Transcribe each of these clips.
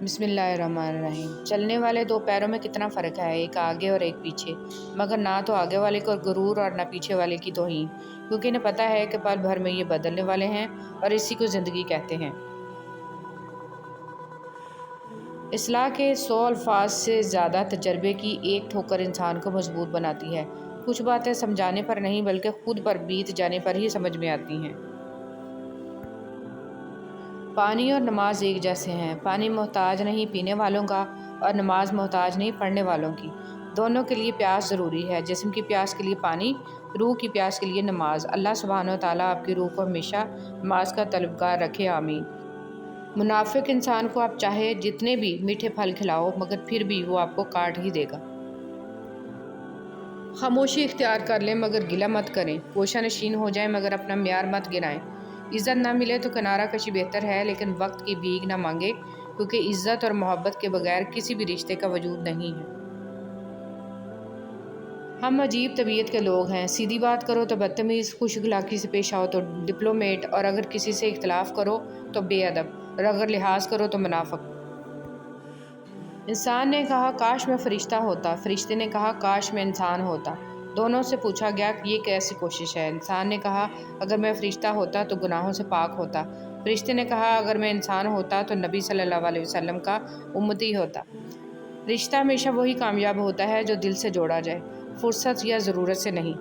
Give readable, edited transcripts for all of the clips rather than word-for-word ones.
بسم اللہ الرحمن الرحیم۔ چلنے والے دو پیروں میں کتنا فرق ہے، ایک آگے اور ایک پیچھے، مگر نہ تو آگے والے کو غرور اور نہ پیچھے والے کی توہین، کیونکہ انہیں پتہ ہے کہ پل بھر میں یہ بدلنے والے ہیں اور اسی کو زندگی کہتے ہیں۔ اصلاح کے 100 الفاظ سے زیادہ تجربے کی ایک ٹھوکر انسان کو مضبوط بناتی ہے۔ کچھ باتیں سمجھانے پر نہیں بلکہ خود پر بیت جانے پر ہی سمجھ میں آتی ہیں۔ پانی اور نماز ایک جیسے ہیں۔ پانی محتاج نہیں پینے والوں کا اور نماز محتاج نہیں پڑھنے والوں کی۔ دونوں کے لیے پیاس ضروری ہے، جسم کی پیاس کے لیے پانی، روح کی پیاس کے لیے نماز۔ اللہ سبحانہ و تعالیٰ آپ کی روح کو ہمیشہ نماز کا طلبگار رکھے، آمین۔ منافق انسان کو آپ چاہے جتنے بھی میٹھے پھل کھلاؤ مگر پھر بھی وہ آپ کو کاٹ ہی دے گا۔ خاموشی اختیار کر لیں مگر گلہ مت کریں، گوشہ نشین ہو جائیں مگر اپنا معیار مت گرائیں۔ عزت نہ ملے تو کنارہ کشی بہتر ہے، لیکن وقت کی بھیک نہ مانگے، کیونکہ عزت اور محبت کے بغیر کسی بھی رشتے کا وجود نہیں ہے۔ ہم عجیب طبیعت کے لوگ ہیں، سیدھی بات کرو تو بدتمیز، خوش اخلاقی سے پیش آؤ تو ڈپلومیٹ، اور اگر کسی سے اختلاف کرو تو بے ادب، اور اگر لحاظ کرو تو منافق۔ انسان نے کہا کاش میں فرشتہ ہوتا، فرشتے نے کہا کاش میں انسان ہوتا۔ دونوں سے پوچھا گیا کہ یہ کیسی کوشش ہے؟ انسان نے کہا اگر میں فرشتہ ہوتا تو گناہوں سے پاک ہوتا۔ فرشتے نے کہا اگر میں انسان ہوتا تو نبی صلی اللہ علیہ وسلم کا امتی ہوتا۔ رشتہ ہمیشہ وہی کامیاب ہوتا ہے جو دل سے جوڑا جائے، فرصت یا ضرورت سے نہیں۔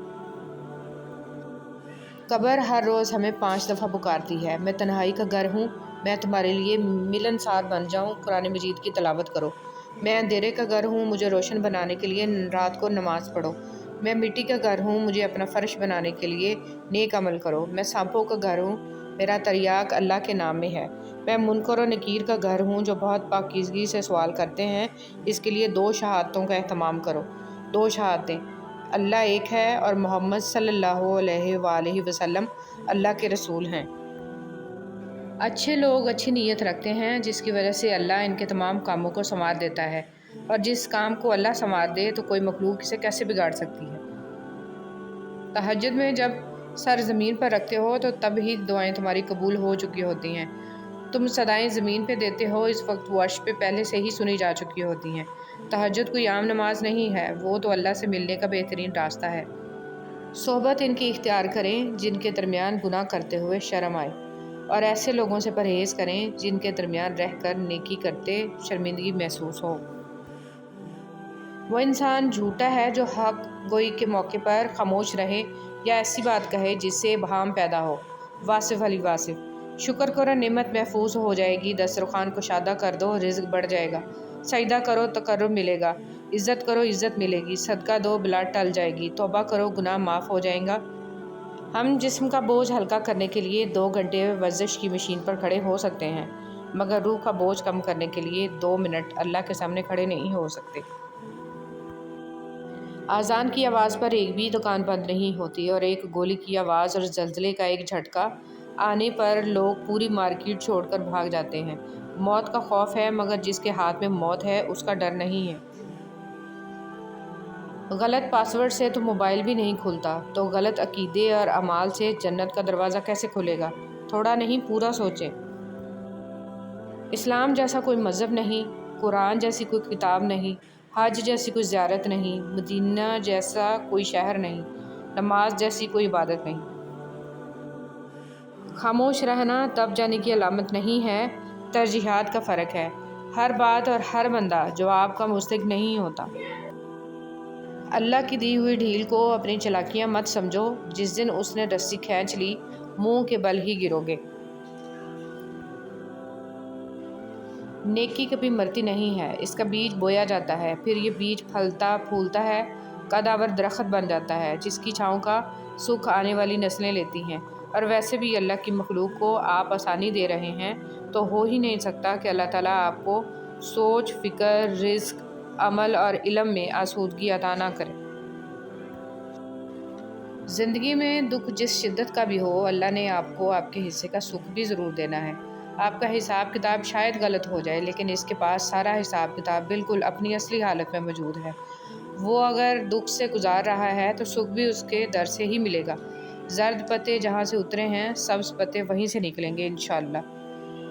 قبر ہر روز ہمیں 5 دفعہ پکارتی ہے، میں تنہائی کا گھر ہوں، میں تمہارے لیے ملنسار بن جاؤں، قرآن مجید کی تلاوت کرو۔ میں اندھیرے کا گھر ہوں، مجھے روشن بنانے کے لیے رات کو نماز پڑھو۔ میں مٹی کا گھر ہوں، مجھے اپنا فرش بنانے کے لیے نیک عمل کرو۔ میں سانپوں کا گھر ہوں، میرا تریاق اللہ کے نام میں ہے۔ میں منکر و نکیر کا گھر ہوں جو بہت پاکیزگی سے سوال کرتے ہیں، اس کے لیے 2 شہادتوں کا اہتمام کرو۔ 2 شہادتیں، اللہ ایک ہے اور محمد صلی اللہ علیہ وآلہ وسلم اللہ کے رسول ہیں۔ اچھے لوگ اچھی نیت رکھتے ہیں، جس کی وجہ سے اللہ ان کے تمام کاموں کو سنوار دیتا ہے، اور جس کام کو اللہ سنوار دے تو کوئی مخلوق اسے کیسے بگاڑ سکتی ہے۔ تہجد میں جب سر زمین پر رکھتے ہو تو تب ہی دعائیں تمہاری قبول ہو چکی ہوتی ہیں۔ تم صدائیں زمین پہ دیتے ہو، اس وقت وہ عرش پہ پہلے سے ہی سنی جا چکی ہوتی ہیں۔ تہجد کوئی عام نماز نہیں ہے، وہ تو اللہ سے ملنے کا بہترین راستہ ہے۔ صحبت ان کی اختیار کریں جن کے درمیان گناہ کرتے ہوئے شرم آئے، اور ایسے لوگوں سے پرہیز کریں جن کے درمیان رہ کر نیکی کرتے شرمندگی محسوس ہو۔ وہ انسان جھوٹا ہے جو حق گوئی کے موقع پر خاموش رہے یا ایسی بات کہے جس سے ابہام پیدا ہو۔ واصف علی واصف۔ شکر کرو نعمت محفوظ ہو جائے گی، دسترخوان کشادہ کر دو رزق بڑھ جائے گا، سجدہ کرو تقرب ملے گا، عزت کرو عزت ملے گی، صدقہ دو بلا ٹل جائے گی، توبہ کرو گناہ معاف ہو جائیں گا۔ ہم جسم کا بوجھ ہلکا کرنے کے لیے 2 گھنٹے ورزش کی مشین پر کھڑے ہو سکتے ہیں، مگر روح کا بوجھ کم کرنے کے لیے 2 منٹ اللہ کے سامنے کھڑے نہیں ہو سکتے۔ اذان کی آواز پر ایک بھی دکان بند نہیں ہوتی، اور ایک گولی کی آواز اور زلزلے کا ایک جھٹکا آنے پر لوگ پوری مارکیٹ چھوڑ کر بھاگ جاتے ہیں۔ موت کا خوف ہے مگر جس کے ہاتھ میں موت ہے اس کا ڈر نہیں ہے۔ غلط پاسورڈ سے تو موبائل بھی نہیں کھلتا، تو غلط عقیدے اور اعمال سے جنت کا دروازہ کیسے کھلے گا؟ تھوڑا نہیں پورا سوچیں۔ اسلام جیسا کوئی مذہب نہیں، قرآن جیسی کوئی کتاب نہیں، حج جیسی کوئی زیارت نہیں، مدینہ جیسا کوئی شہر نہیں، نماز جیسی کوئی عبادت نہیں۔ خاموش رہنا دب جانے کی علامت نہیں ہے، ترجیحات کا فرق ہے۔ ہر بات اور ہر بندہ جواب کا مستحق نہیں ہوتا۔ اللہ کی دی ہوئی ڈھیل کو اپنی چالاکیاں مت سمجھو، جس دن اس نے رسی کھینچ لی منہ کے بل ہی گرو گے۔ نیکی کبھی مرتی نہیں ہے، اس کا بیج بویا جاتا ہے، پھر یہ بیج پھلتا پھولتا ہے، قدآور درخت بن جاتا ہے، جس کی چھاؤں کا سکھ آنے والی نسلیں لیتی ہیں۔ اور ویسے بھی اللہ کی مخلوق کو آپ آسانی دے رہے ہیں تو ہو ہی نہیں سکتا کہ اللہ تعالیٰ آپ کو سوچ، فکر، رزق، عمل اور علم میں آسودگی عطا نہ کرے۔ زندگی میں دکھ جس شدت کا بھی ہو، اللہ نے آپ کو آپ کے حصے کا سکھ بھی ضرور دینا ہے۔ آپ کا حساب کتاب شاید غلط ہو جائے، لیکن اس کے پاس سارا حساب کتاب بالکل اپنی اصلی حالت میں موجود ہے۔ وہ اگر دکھ سے گزار رہا ہے تو سکھ بھی اس کے در سے ہی ملے گا۔ زرد پتے جہاں سے اترے ہیں، سبز پتے وہیں سے نکلیں گے انشاءاللہ۔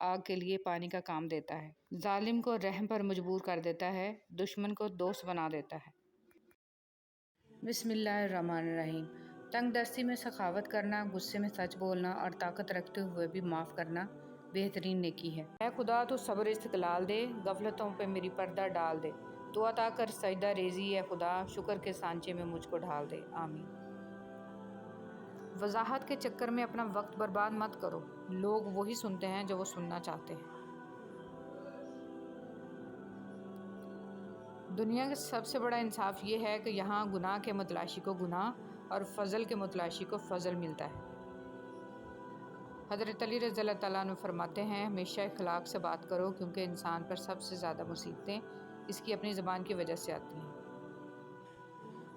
آگ کے لیے پانی کا کام دیتا ہے، ظالم کو رحم پر مجبور کر دیتا ہے، دشمن کو دوست بنا دیتا ہے۔ بسم اللہ الرحمن الرحیم۔ تنگ دستی میں سخاوت کرنا، غصے میں سچ بولنا اور طاقت رکھتے ہوئے بھی معاف کرنا بہترین نیکی ہے۔ اے خدا تو صبر استقلال دے، غفلتوں پہ میری پردہ ڈال دے، تو عطا کر سجدہ ریزی اے خدا، شکر کے سانچے میں مجھ کو ڈھال دے، آمین۔ وضاحت کے چکر میں اپنا وقت برباد مت کرو، لوگ وہی سنتے ہیں جو وہ سننا چاہتے ہیں۔ دنیا کا سب سے بڑا انصاف یہ ہے کہ یہاں گناہ کے متلاشی کو گناہ اور فضل کے متلاشی کو فضل ملتا ہے۔ حضرت علی رضی اللہ تعالیٰ عنہ فرماتے ہیں، ہمیشہ اخلاق سے بات کرو کیونکہ انسان پر سب سے زیادہ مصیبتیں اس کی اپنی زبان کی وجہ سے آتی ہیں۔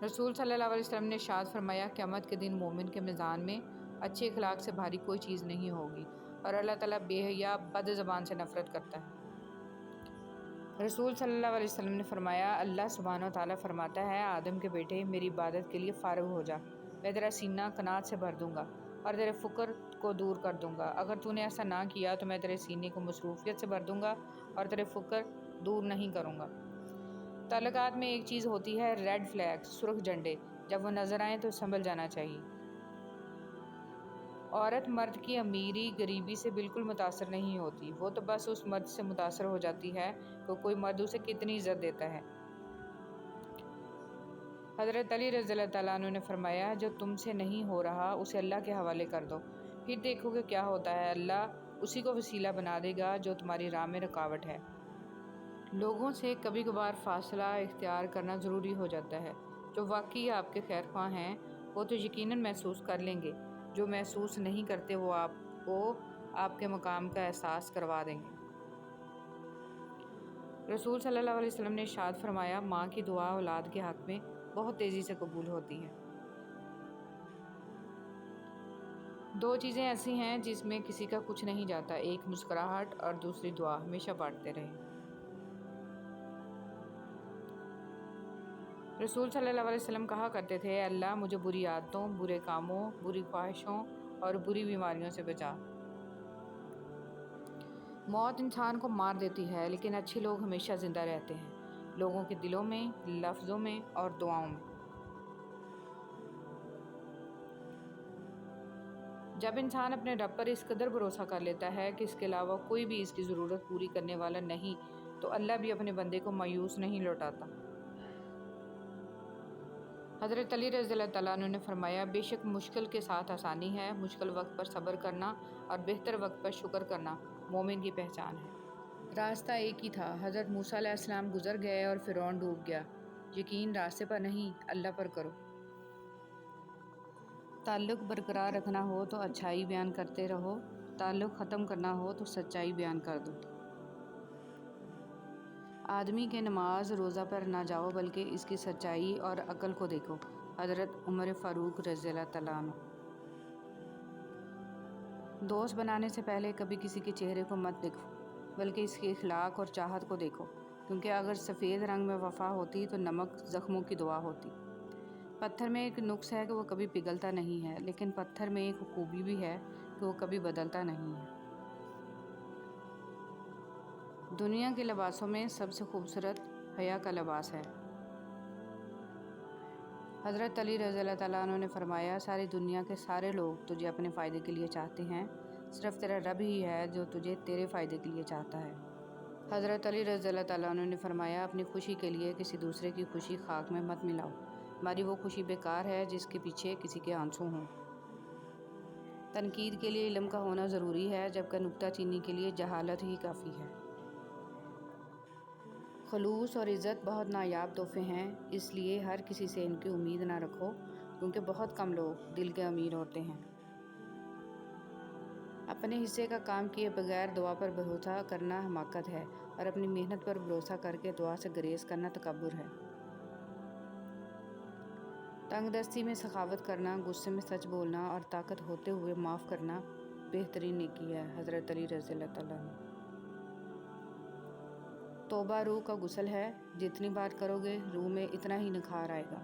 رسول صلی اللہ علیہ وسلم نے ارشاد فرمایا، قیامت کے دن مومن کے میزان میں اچھے اخلاق سے بھاری کوئی چیز نہیں ہوگی اور اللہ تعالیٰ بے حیا بد زبان سے نفرت کرتا ہے۔ رسول صلی اللہ علیہ وسلم نے فرمایا، اللہ سبحانہ و تعالیٰ فرماتا ہے، آدم کے بیٹے میری عبادت کے لیے فارغ ہو جا، میں تیرا سینہ قناعت سے بھر دوں گا اور تیرے فقر کو دور کر دوں گا۔ اگر تو نے ایسا نہ کیا تو میں تیرے سینے کو مصروفیت سے بھر دوں گا اور تیرے فقر دور نہیں کروں گا۔ تعلقات میں ایک چیز ہوتی ہے ریڈ فلیگ، سرخ جھنڈے، جب وہ نظر آئیں تو سنبھل جانا چاہیے۔ عورت مرد کی امیری غریبی سے بالکل متاثر نہیں ہوتی، وہ تو بس اس مرد سے متاثر ہو جاتی ہے کہ کوئی مرد اسے کتنی عزت دیتا ہے۔ حضرت علی رضی اللہ تعالیٰ عنہ نے فرمایا، جو تم سے نہیں ہو رہا اسے اللہ کے حوالے کر دو، پھر دیکھو کہ کیا ہوتا ہے، اللہ اسی کو وسیلہ بنا دے گا جو تمہاری راہ میں رکاوٹ ہے۔ لوگوں سے کبھی کبھار فاصلہ اختیار کرنا ضروری ہو جاتا ہے۔ جو واقعی آپ کے خیر خواہ ہیں وہ تو یقیناً محسوس کر لیں گے، جو محسوس نہیں کرتے وہ آپ کو آپ کے مقام کا احساس کروا دیں گے۔ رسول صلی اللہ علیہ وسلم نے ارشاد فرمایا، ماں کی دعا اولاد کے حق میں بہت تیزی سے قبول ہوتی ہے۔ دو چیزیں ایسی ہیں جس میں کسی کا کچھ نہیں جاتا، ایک مسکراہٹ اور دوسری دعا، ہمیشہ بانٹتے رہیں۔ رسول صلی اللہ علیہ وسلم کہا کرتے تھے، اللہ مجھے بری عادتوں، برے کاموں، بری خواہشوں اور بری بیماریوں سے بچا۔ موت انسان کو مار دیتی ہے لیکن اچھے لوگ ہمیشہ زندہ رہتے ہیں، لوگوں کے دلوں میں، لفظوں میں اور دعاؤں میں۔ جب انسان اپنے رب پر اس قدر بھروسہ کر لیتا ہے کہ اس کے علاوہ کوئی بھی اس کی ضرورت پوری کرنے والا نہیں، تو اللہ بھی اپنے بندے کو مایوس نہیں لوٹاتا۔ حضرت علی رضی اللہ تعالیٰ عنہ نے فرمایا، بے شک مشکل کے ساتھ آسانی ہے، مشکل وقت پر صبر کرنا اور بہتر وقت پر شکر کرنا مومن کی پہچان ہے۔ راستہ ایک ہی تھا، حضرت موسیٰ علیہ السلام گزر گئے اور فرعون ڈوب گیا۔ یقین راستے پر نہیں، اللہ پر کرو۔ تعلق برقرار رکھنا ہو تو اچھائی بیان کرتے رہو، تعلق ختم کرنا ہو تو سچائی بیان کر دو۔ آدمی کے نماز روزہ پر نہ جاؤ بلکہ اس کی سچائی اور عقل کو دیکھو۔ حضرت عمر فاروق رضی اللہ تعالیٰ عنہ۔ دوست بنانے سے پہلے کبھی کسی کے چہرے کو مت دیکھو بلکہ اس کے اخلاق اور چاہت کو دیکھو، کیونکہ اگر سفید رنگ میں وفا ہوتی تو نمک زخموں کی دوا ہوتی۔ پتھر میں ایک نقص ہے کہ وہ کبھی پگھلتا نہیں ہے، لیکن پتھر میں ایک خوبی بھی ہے کہ وہ کبھی بدلتا نہیں ہے۔ دنیا کے لباسوں میں سب سے خوبصورت حیا کا لباس ہے۔ حضرت علی رضی اللہ تعالیٰ عنہ نے فرمایا، ساری دنیا کے سارے لوگ تجھے اپنے فائدے کے لیے چاہتے ہیں، صرف تیرا رب ہی ہے جو تجھے تیرے فائدے کے لیے چاہتا ہے۔ حضرت علی رضی اللہ تعالیٰ عنہ نے فرمایا، اپنی خوشی کے لیے کسی دوسرے کی خوشی خاک میں مت ملاؤ، ہماری وہ خوشی بیکار ہے جس کے پیچھے کسی کے آنسو ہوں۔ تنقید کے لیے علم کا ہونا ضروری ہے، جبکہ نکتہ چینی کے لیے جہالت ہی کافی ہے۔ خلوص اور عزت بہت نایاب تحفے ہیں، اس لیے ہر کسی سے ان کی امید نہ رکھو، کیونکہ بہت کم لوگ دل کے امیر ہوتے ہیں۔ اپنے حصے کا کام کیے بغیر دعا پر بھروسہ کرنا حماقت ہے، اور اپنی محنت پر بھروسہ کر کے دعا سے گریز کرنا تکبر ہے۔ تنگ دستی میں سخاوت کرنا، غصے میں سچ بولنا اور طاقت ہوتے ہوئے معاف کرنا بہترین نیکی ہے۔ حضرت علی رضی اللہ تعالیٰ عنہ۔ توبہ روح کا غسل ہے، جتنی بار کرو گے روح میں اتنا ہی نکھار آئے گا۔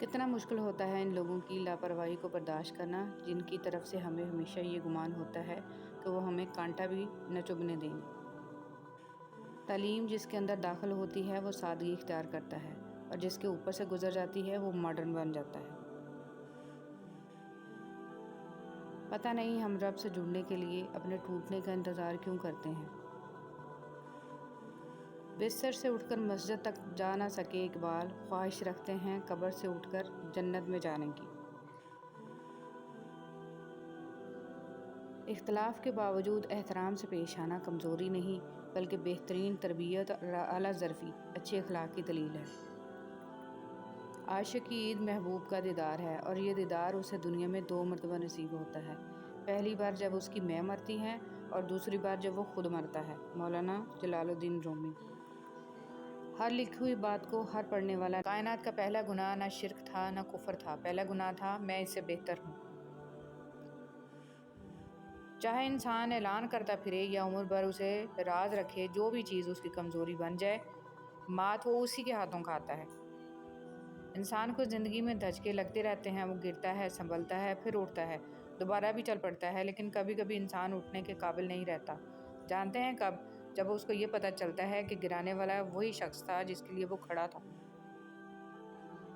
کتنا مشکل ہوتا ہے ان لوگوں کی لاپرواہی کو برداشت کرنا، جن کی طرف سے ہمیں ہمیشہ یہ گمان ہوتا ہے کہ وہ ہمیں کانٹا بھی نہ چبھنے دیں گے۔ تعلیم جس کے اندر داخل ہوتی ہے وہ سادگی اختیار کرتا ہے، اور جس کے اوپر سے گزر جاتی ہے وہ ماڈرن بن جاتا ہے۔ پتہ نہیں ہم رب سے جڑنے کے لیے اپنے ٹوٹنے کا انتظار کیوں کرتے ہیں۔ بستر سے اٹھ کر مسجد تک جا نہ سکے اقبال، خواہش رکھتے ہیں قبر سے اٹھ کر جنت میں جانے کی۔ اختلاف کے باوجود احترام سے پیش آنا کمزوری نہیں بلکہ بہترین تربیت اور اعلیٰ ظرفی اچھے اخلاق کی دلیل ہے۔ عاشق کی عید محبوب کا دیدار ہے، اور یہ دیدار اسے دنیا میں 2 مرتبہ نصیب ہوتا ہے، پہلی بار جب اس کی ماں مرتی ہے اور دوسری بار جب وہ خود مرتا ہے۔ مولانا جلال الدین رومی۔ ہر لکھی ہوئی بات کو ہر پڑھنے والا کائنات کا پہلا گناہ نہ شرک تھا نہ کفر تھا، پہلا گناہ تھا میں اس سے بہتر ہوں۔ چاہے انسان اعلان کرتا پھرے یا عمر بھر اسے راز رکھے، جو بھی چیز اس کی کمزوری بن جائے، مات وہ اسی کے ہاتھوں کھاتا ہے۔ انسان کو زندگی میں دھچکے لگتے رہتے ہیں، وہ گرتا ہے، سنبھلتا ہے، پھر اٹھتا ہے، دوبارہ بھی چل پڑتا ہے، لیکن کبھی کبھی انسان اٹھنے کے قابل نہیں رہتا۔ جانتے ہیں کب؟ جب اس کو یہ پتہ چلتا ہے کہ گرانے والا وہی شخص تھا جس کے لیے وہ کھڑا تھا۔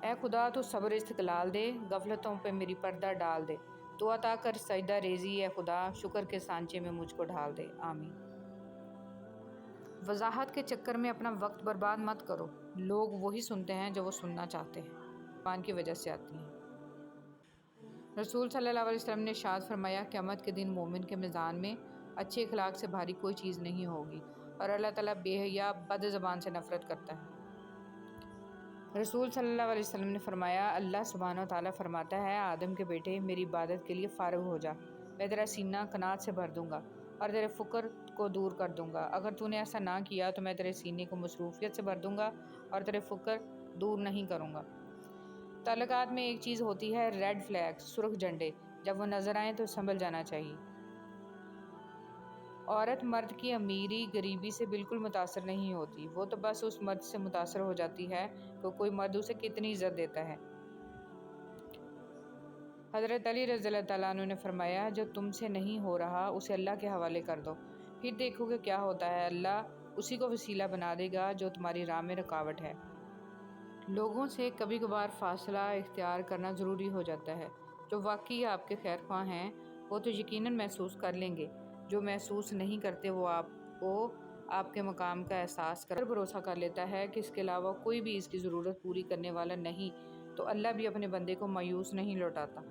اے خدا تو صبر استقلال دے، غفلتوں پہ میری پردہ ڈال دے، تو عطا کر سجدہ ریزی اے خدا، شکر کے سانچے میں مجھ کو ڈھال دے، آمین۔ وضاحت کے چکر میں اپنا وقت برباد مت کرو، لوگ وہی سنتے ہیں جو وہ سننا چاہتے ہیں، زبان کی وجہ سے آتی ہیں۔ رسول صلی اللہ علیہ وسلم نے ارشاد فرمایا، قیامت کے دن مومن کے میزان میں اچھے اخلاق سے بھاری کوئی چیز نہیں ہوگی، اور اللہ تعالیٰ بے حیا بد زبان سے نفرت کرتا ہے۔ رسول صلی اللہ علیہ وسلم نے فرمایا، اللہ سبحانہ و تعالیٰ فرماتا ہے، آدم کے بیٹے میری عبادت کے لیے فارغ ہو جا، میں تیرا سینہ قناعت سے بھر دوں گا اور تیرے فقر کو دور کر دوں گا۔ اگر تو نے ایسا نہ کیا تو میں تیرے سینے کو مصروفیت سے بھر دوں گا اور تیرے فقر دور نہیں کروں گا۔ تعلقات میں ایک چیز ہوتی ہے ریڈ فلیگ، سرخ جھنڈے، جب وہ نظر آئیں تو سنبھل جانا چاہیے۔ عورت مرد کی امیری غریبی سے بالکل متاثر نہیں ہوتی، وہ تو بس اس مرد سے متاثر ہو جاتی ہے کہ کوئی مرد اسے کتنی عزت دیتا ہے۔ حضرت علی رضی اللہ تعالیٰ عنہ نے فرمایا، جو تم سے نہیں ہو رہا اسے اللہ کے حوالے کر دو، پھر دیکھو کہ کیا ہوتا ہے، اللہ اسی کو وسیلہ بنا دے گا جو تمہاری راہ میں رکاوٹ ہے۔ لوگوں سے کبھی کبھار فاصلہ اختیار کرنا ضروری ہو جاتا ہے۔ جو واقعی آپ کے خیر خواہ ہیں وہ تو یقیناً محسوس کر لیں گے، جو محسوس نہیں کرتے وہ آپ کو آپ کے مقام کا احساس کر بھروسہ کر لیتا ہے کہ اس کے علاوہ کوئی بھی اس کی ضرورت پوری کرنے والا نہیں، تو اللہ بھی اپنے بندے کو مایوس نہیں لوٹاتا۔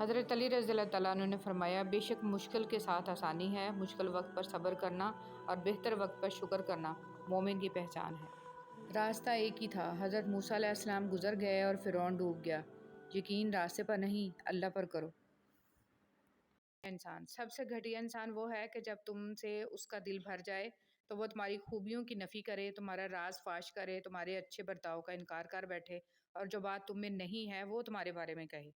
حضرت علی رضی اللہ تعالیٰ عنہ نے فرمایا، بے شک مشکل کے ساتھ آسانی ہے، مشکل وقت پر صبر کرنا اور بہتر وقت پر شکر کرنا مومن کی پہچان ہے۔ راستہ ایک ہی تھا، حضرت موسیٰ علیہ السلام گزر گئے اور فرعون ڈوب گیا۔ یقین راستے پر نہیں، اللہ پر کرو۔ انسان سب سے گھٹیا انسان وہ ہے کہ جب تم سے اس کا دل بھر جائے تو وہ تمہاری خوبیوں کی نفی کرے، تمہارا راز فاش کرے، تمہارے اچھے برتاؤ کا انکار کر بیٹھے، اور جو بات تم میں نہیں ہے وہ تمہارے بارے میں کہے۔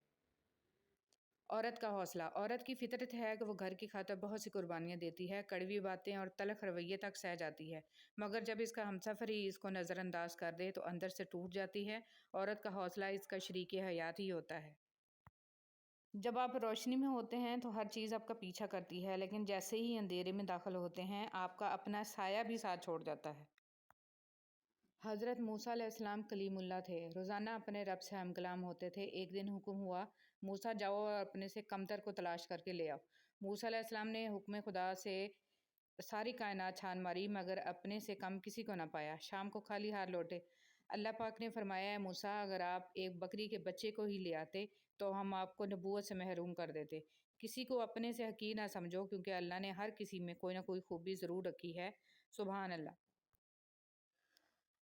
عورت کا حوصلہ۔ عورت کی فطرت ہے کہ وہ گھر کی خاطر بہت سی قربانیاں دیتی ہے، کڑوی باتیں اور تلخ رویے تک سہ جاتی ہے، مگر جب اس کا ہمسفر ہی اس کو نظر انداز کر دے تو اندر سے ٹوٹ جاتی ہے۔ عورت کا حوصلہ اس کا شریک حیات ہی ہوتا ہے۔ جب آپ روشنی میں ہوتے ہیں تو ہر چیز آپ کا پیچھا کرتی ہے، لیکن جیسے ہی اندھیرے میں داخل ہوتے ہیں آپ کا اپنا سایہ بھی ساتھ چھوڑ جاتا ہے۔ حضرت موسیٰ علیہ السلام کلیم اللہ تھے، روزانہ اپنے رب سے ہم کلام ہوتے تھے۔ ایک دن حکم ہوا، موسیٰ جاؤ اور اپنے سے کمتر کو تلاش کر کے لے آؤ۔ موسیٰ علیہ السلام نے حکم خدا سے ساری کائنات چھان ماری مگر اپنے سے کم کسی کو نہ پایا۔ شام کو خالی ہاتھ لوٹے۔ اللہ پاک نے فرمایا، اے موسیٰ، اگر آپ ایک بکری کے بچے کو ہی لے آتے تو ہم آپ کو نبوت سے محروم کر دیتے۔ کسی کو اپنے سے حقیر نہ سمجھو، کیونکہ اللہ نے ہر کسی میں کوئی نہ کوئی خوبی ضرور رکھی ہے۔ سبحان اللہ۔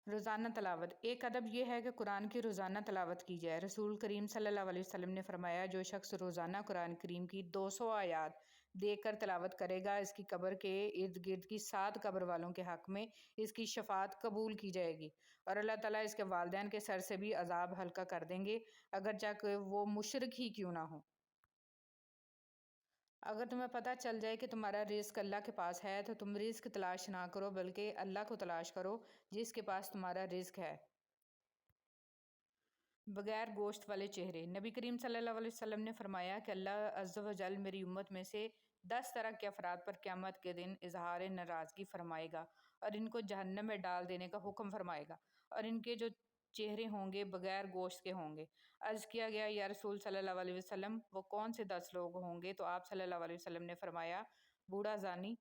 روزانہ تلاوت۔ ایک ادب یہ ہے کہ قرآن کی روزانہ تلاوت کی جائے۔ رسول کریم صلی اللہ علیہ وسلم نے فرمایا، جو شخص روزانہ قرآن کریم کی 200 آیات دیکھ کر تلاوت کرے گا، اس کی قبر کے ارد گرد کی 7 قبر والوں کے حق میں اس کی شفاعت قبول کی جائے گی، اور اللہ تعالیٰ اس کے والدین کے سر سے بھی عذاب ہلکا کر دیں گے، اگرچہ کہ وہ مشرک ہی کیوں نہ ہو۔ اگر تمہیں پتہ چل جائے کہ تمہارا رزق اللہ کے پاس ہے تو تم رزق تلاش نہ کرو بلکہ اللہ کو تلاش کرو جس کے پاس تمہارا رزق ہے۔ بغیر گوشت والے چہرے۔ نبی کریم صلی اللہ علیہ وسلم نے فرمایا کہ اللہ عز و جل میری امت میں سے 10 طرح کے افراد پر قیامت کے دن اظہار ناراضگی فرمائے گا اور ان کو جہنم میں ڈال دینے کا حکم فرمائے گا، اور ان کے جو چہرے ہوں گے بغیر گوشت کے ہوں گے۔ عرض کیا گیا یا رسول صلی اللہ علیہ وسلم وہ کون سے 10 لوگ ہوں گے؟ تو آپ صلی اللہ علیہ وسلم نے فرمایا بوڑھا زانی،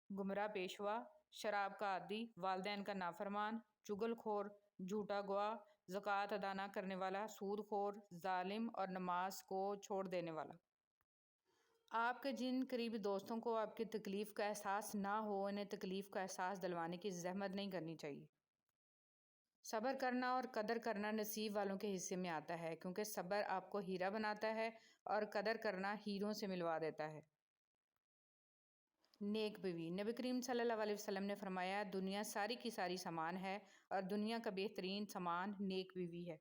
گمراہ پیشوا، شراب کا عادی، والدین کا نافرمان، چغل خور، جھوٹا گواہ، زکوٰۃ ادا نہ کرنے والا، سود خور، ظالم اور نماز کو چھوڑ دینے والا۔ آپ کے جن قریبی دوستوں کو آپ کی تکلیف کا احساس نہ ہو، انہیں تکلیف کا احساس دلوانے کی زحمت نہیں کرنی چاہیے۔ صبر کرنا اور قدر کرنا نصیب والوں کے حصے میں آتا ہے، کیونکہ صبر آپ کو ہیرا بناتا ہے اور قدر کرنا ہیروں سے ملوا دیتا ہے۔ نیک بیوی۔ نبی کریم صلی اللہ علیہ وسلم نے فرمایا دنیا ساری کی ساری سامان ہے اور دنیا کا بہترین سامان نیک بیوی ہے۔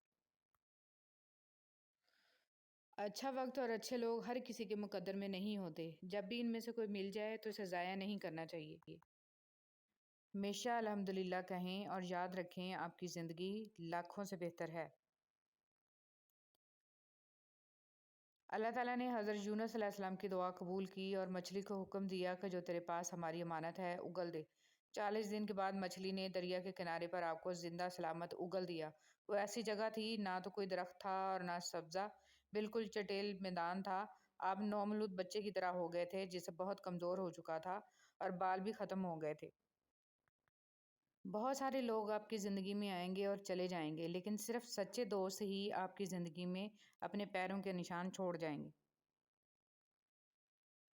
اچھا وقت اور اچھے لوگ ہر کسی کے مقدر میں نہیں ہوتے، جب بھی ان میں سے کوئی مل جائے تو اسے ضائع نہیں کرنا چاہیے۔ ہمیشہ الحمدللہ کہیں اور یاد رکھیں آپ کی زندگی لاکھوں سے بہتر ہے۔ اللہ تعالیٰ نے حضرت یونس علیہ السلام کی دعا قبول کی اور مچھلی کو حکم دیا کہ جو تیرے پاس ہماری امانت ہے اگل دے۔ 40 دن کے بعد مچھلی نے دریا کے کنارے پر آپ کو زندہ سلامت اگل دیا۔ وہ ایسی جگہ تھی نہ تو کوئی درخت تھا اور نہ سبزہ، بالکل چٹیل میدان تھا۔ آپ نومولود بچے کی طرح ہو گئے تھے جسے بہت کمزور ہو چکا تھا اور بال بھی ختم ہو گئے تھے۔ بہت سارے لوگ آپ کی زندگی میں آئیں گے اور چلے جائیں گے، لیکن صرف سچے دوست ہی آپ کی زندگی میں اپنے پیروں کے نشان چھوڑ جائیں گے۔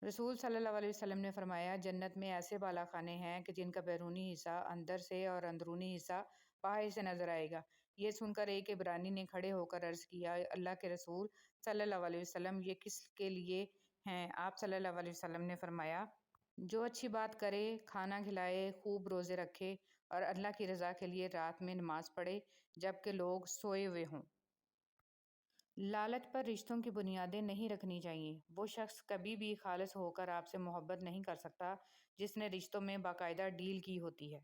رسول صلی اللہ علیہ وسلم نے فرمایا جنت میں ایسے بالا خانے ہیں کہ جن کا بیرونی حصہ اندر سے اور اندرونی حصہ باہر سے نظر آئے گا۔ یہ سن کر ایک عبرانی نے کھڑے ہو کر عرض کیا اللہ کے رسول صلی اللہ علیہ وسلم یہ کس کے لیے ہیں؟ آپ صلی اللہ علیہ وسلم نے فرمایا جو اچھی بات کرے، کھانا کھلائے، خوب روزے رکھے اور اللہ کی رضا کے لیے رات میں نماز پڑھے جبکہ لوگ سوئے ہوئے ہوں۔ لالچ پر رشتوں کی بنیادیں نہیں رکھنی چاہیے۔ وہ شخص کبھی بھی خالص ہو کر آپ سے محبت نہیں کر سکتا جس نے رشتوں میں باقاعدہ ڈیل کی ہوتی ہے۔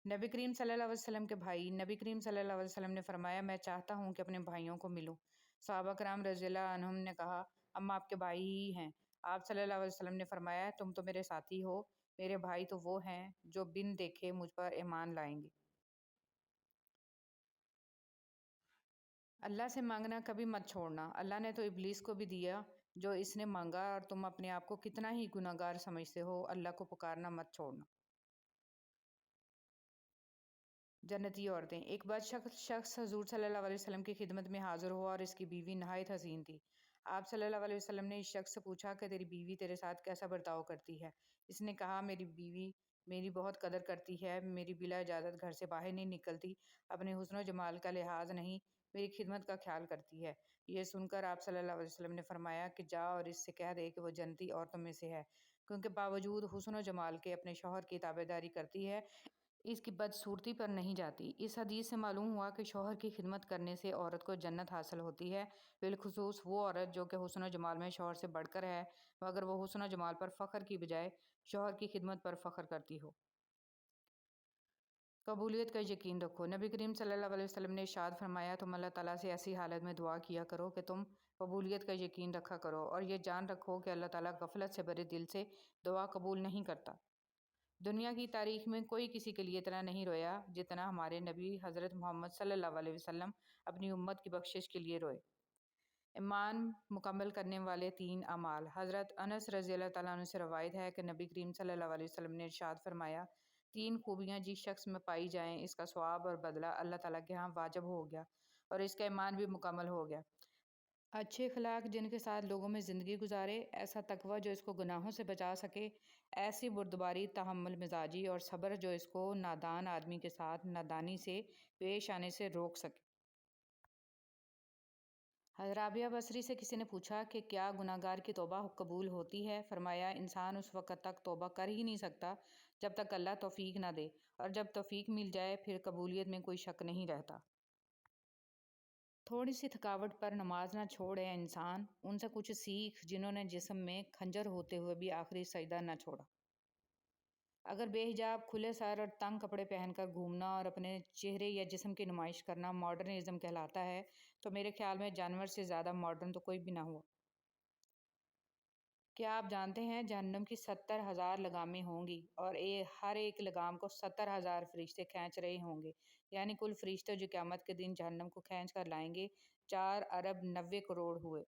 نبی کریم صلی اللہ علیہ وسلم کے بھائی۔ نبی کریم صلی اللہ علیہ وسلم نے فرمایا میں چاہتا ہوں کہ اپنے بھائیوں کو ملوں۔ صحابہ کرام رضی اللہ عنہم نے کہا ہم آپ کے بھائی ہی ہیں۔ آپ صلی اللہ علیہ وسلم نے فرمایا تم تو میرے ساتھی ہو، میرے بھائی تو وہ ہیں جو بن دیکھے مجھ پر ایمان لائیں گے۔ اللہ سے مانگنا کبھی مت چھوڑنا۔ اللہ نے تو ابلیس کو بھی دیا جو اس نے مانگا، اور تم اپنے آپ کو کتنا ہی گناہگار سمجھتے ہو، اللہ کو پکارنا مت چھوڑنا۔ جنتی عورتیں۔ ایک بد شخص حضور صلی اللہ علیہ وسلم کی خدمت میں حاضر ہوا اور اس کی بیوی نہایت حسین تھی۔ آپ صلی اللہ علیہ وسلم نے اس شخص سے پوچھا کہ تیری بیوی تیرے ساتھ کیسا برتاؤ کرتی ہے؟ اس نے کہا میری بیوی میری بہت قدر کرتی ہے، میری بلا اجازت گھر سے باہر نہیں نکلتی، اپنے حسن و جمال کا لحاظ نہیں، میری خدمت کا خیال کرتی ہے۔ یہ سن کر آپ صلی اللہ علیہ وسلم نے فرمایا کہ جا اور اس سے کہہ دے کہ وہ جنتی عورتوں میں سے ہے، کیونکہ باوجود حسن و جمال کے اپنے شوہر کی تابعداری کرتی ہے، اس کی بدصورتی پر نہیں جاتی۔ اس حدیث سے معلوم ہوا کہ شوہر کی خدمت کرنے سے عورت کو جنت حاصل ہوتی ہے، بالخصوص وہ عورت جو کہ حسن و جمال میں شوہر سے بڑھ کر ہے، مگر وہ حسن و جمال پر فخر کی بجائے شوہر کی خدمت پر فخر کرتی ہو۔ قبولیت کا یقین رکھو۔ نبی کریم صلی اللہ علیہ وسلم نے ارشاد فرمایا تم اللہ تعالیٰ سے ایسی حالت میں دعا کیا کرو کہ تم قبولیت کا یقین رکھا کرو، اور یہ جان رکھو کہ اللہ تعالیٰ غفلت سے بھرے دل سے دعا قبول نہیں کرتا۔ دنیا کی تاریخ میں کوئی کسی کے لیے اتنا نہیں رویا جتنا ہمارے نبی حضرت محمد صلی اللہ علیہ وسلم اپنی امت کی بخشش کے لیے روئے۔ ایمان مکمل کرنے والے 3 اعمال۔ حضرت انس رضی اللہ تعالیٰ عنہ سے روایت ہے کہ نبی کریم صلی اللہ علیہ وسلم نے ارشاد فرمایا 3 خوبیاں جس شخص میں پائی جائیں اس کا ثواب اور بدلہ اللہ تعالیٰ کے ہاں واجب ہو گیا اور اس کا ایمان بھی مکمل ہو گیا۔ اچھے اخلاق جن کے ساتھ لوگوں میں زندگی گزارے، ایسا تقوی جو اس کو گناہوں سے بچا سکے، ایسی بردباری، تحمل مزاجی اور صبر جو اس کو نادان آدمی کے ساتھ نادانی سے پیش آنے سے روک سکے۔ حضرت رابعہ بصری سے کسی نے پوچھا کہ کیا گناہگار کی توبہ قبول ہوتی ہے؟ فرمایا انسان اس وقت تک توبہ کر ہی نہیں سکتا جب تک اللہ توفیق نہ دے، اور جب توفیق مل جائے پھر قبولیت میں کوئی شک نہیں رہتا۔ تھوڑی سی تھکاوٹ پر نماز نہ چھوڑے انسان، ان سے کچھ سیکھ جنہوں نے جسم میں کھنجر ہوتے ہوئے بھی آخری سجدہ نہ چھوڑا۔ اگر بے حجاب کھلے سر اور تنگ کپڑے پہن کر گھومنا اور اپنے چہرے یا جسم کی نمائش کرنا ماڈرنزم کہلاتا ہے تو میرے خیال میں جانور سے زیادہ ماڈرن تو کوئی بھی نہ ہوا۔ کیا آپ جانتے ہیں جہنم کی 70,000 لگامیں ہوں گی اور ہر ایک لگام کو 70,000 فرشتے کھینچ رہے ہوں گے، یعنی کل فرشتے جو قیامت کے دن جہنم کو کھینچ کر لائیں گے 4 ارب 90 کروڑ ہوئے۔